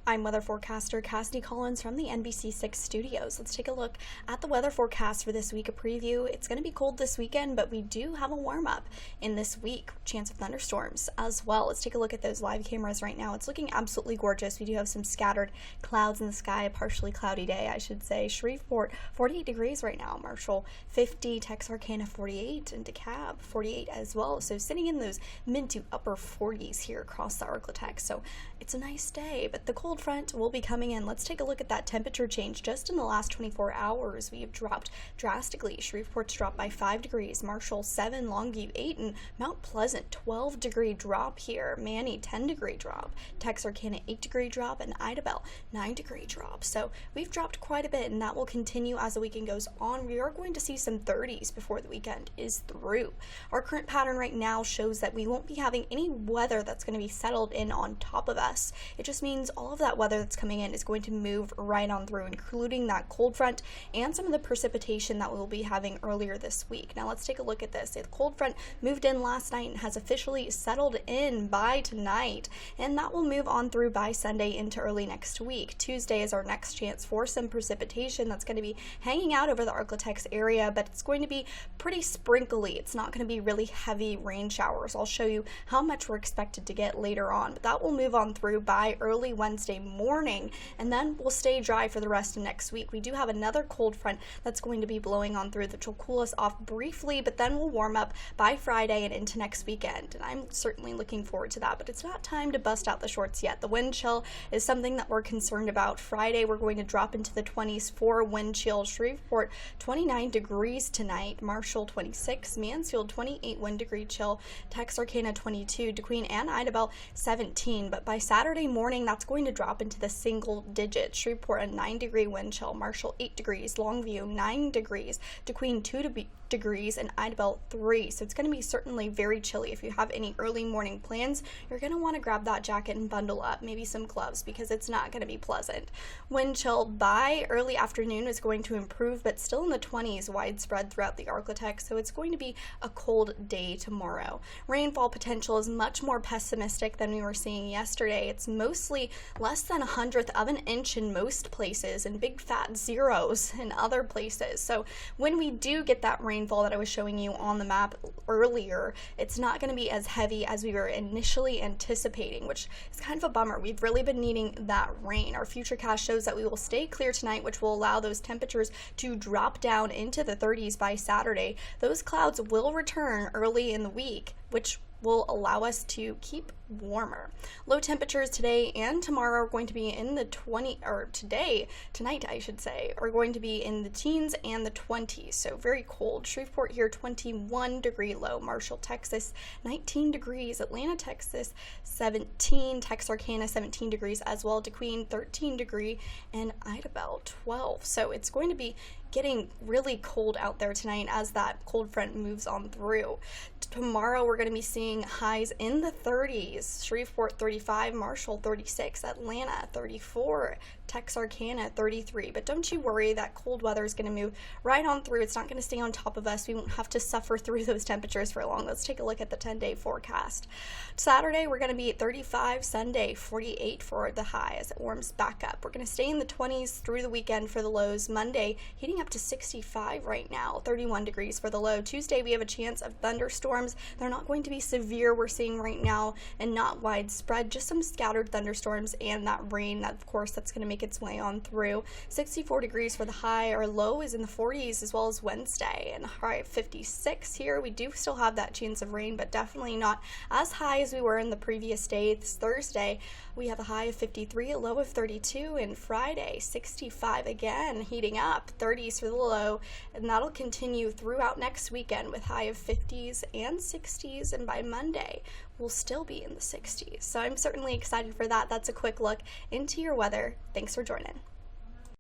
I'm weather forecaster Cassidy Collins from the NBC6 studios. Let's take a look at the weather forecast for this week, a preview. It's going to be cold this weekend, but we do have a warm up in this week. Chance of thunderstorms as well. Let's take a look at those live cameras right now. It's looking absolutely gorgeous. We do have some scattered clouds in the sky, a partially cloudy day, I should say. Shreveport, 48 degrees right now. Marshall, 50. Texarkana, 48. And DeKalb, 48 as well. So sitting in those mid to upper 40s here across the ArkLaTex. So it's a nice day, but the cold front will be coming in. Let's take a look at that temperature change. Just in the last 24 hours, we have dropped drastically. Shreveport's dropped by 5 degrees, Marshall 7, Longview 8, and Mount Pleasant 12-degree drop here. Manny 10-degree drop, Texarkana 8-degree drop, and Idabel 9-degree drop. So we've dropped quite a bit, and that will continue as the weekend goes on. We are going to see some 30s before the weekend is through. Our current pattern right now shows that we won't be having any weather that's going to be settled in on top of us. It just means all of that weather that's coming in is going to move right on through, including that cold front and some of the precipitation that we'll be having earlier this week. Now let's take a look at this. The cold front moved in last night and has officially settled in by tonight, and that will move on through by Sunday into early next week. Tuesday is our next chance for some precipitation that's going to be hanging out over the ArkLaTex area, but it's going to be pretty sprinkly. It's not going to be really heavy rain showers. I'll show you how much we're expected to get later on, but that will move on through by early Wednesday morning, and then we'll stay dry for the rest of next week. We do have another cold front that's going to be blowing on through, which will cool us off briefly, but then we'll warm up by Friday and into next weekend, and I'm certainly looking forward to that. But it's not time to bust out the shorts yet. The wind chill is something that we're concerned about. Friday we're going to drop into the 20s for wind chill. Shreveport 29 degrees tonight, Marshall 26, Mansfield 28 wind degree chill, Texarkana 22, DeQueen and Idabel 17, but by Saturday morning that's going to drop into the single digits. Shreveport a 9-degree wind chill, Marshall 8 degrees, Longview 9 degrees, DeQueen 2 degrees, and Idabel 3. So it's going to be certainly very chilly. If you have any early morning plans, you're going to want to grab that jacket and bundle up, maybe some gloves, because it's not going to be pleasant. Wind chill by early afternoon is going to improve, but still in the 20s widespread throughout the ArkLaTex, so it's going to be a cold day tomorrow. Rainfall potential is much more pessimistic than we were seeing yesterday. It's mostly less than 1/100 of an inch in most places and big fat zeros in other places. So when we do get that rainfall that I was showing you on the map earlier, it's not going to be as heavy as we were initially anticipating, which is kind of a bummer. We've really been needing that rain. Our futurecast shows that we will stay clear tonight, which will allow those temperatures to drop down into the 30s by Saturday. Those clouds will return early in the week, which will allow us to keep warmer. Low temperatures today and tomorrow are going to be in the tonight I should say, are going to be in the teens and the 20s, so very cold. Shreveport here 21 degree low, Marshall, Texas 19 degrees, Atlanta, Texas 17, Texarkana 17 degrees as well, DeQueen 13 degree, and Idabel 12. So it's going to be getting really cold out there tonight as that cold front moves on through. Tomorrow we're going to be seeing highs in the 30s. Shreveport 35, Marshall 36, Atlanta 34, Texarkana 33. But don't you worry, that cold weather is going to move right on through. It's not going to stay on top of us. We won't have to suffer through those temperatures for long. Let's take a look at the 10-day forecast. Saturday we're going to be at 35, Sunday 48 for the high as it warms back up. We're going to stay in the 20s through the weekend for the lows. Monday heating up to 65 right now, 31 degrees for the low. Tuesday we have a chance of thunderstorms. They're not going to be severe, we're seeing right now, and not widespread, just some scattered thunderstorms and that rain that of course that's going to make its way on through. 64 degrees for the high. Our low is in the 40s as well as Wednesday, and high at 56 here. We do still have that chance of rain, but definitely not as high as we were in the previous day. This Thursday we have a high of 53, a low of 32, and Friday 65 again, heating up, 30s for the low, and that'll continue throughout next weekend with high of 50s and 60s, and by Monday we'll still be in the 60s. So I'm certainly excited for that. That's a quick look into your weather. Thanks for joining.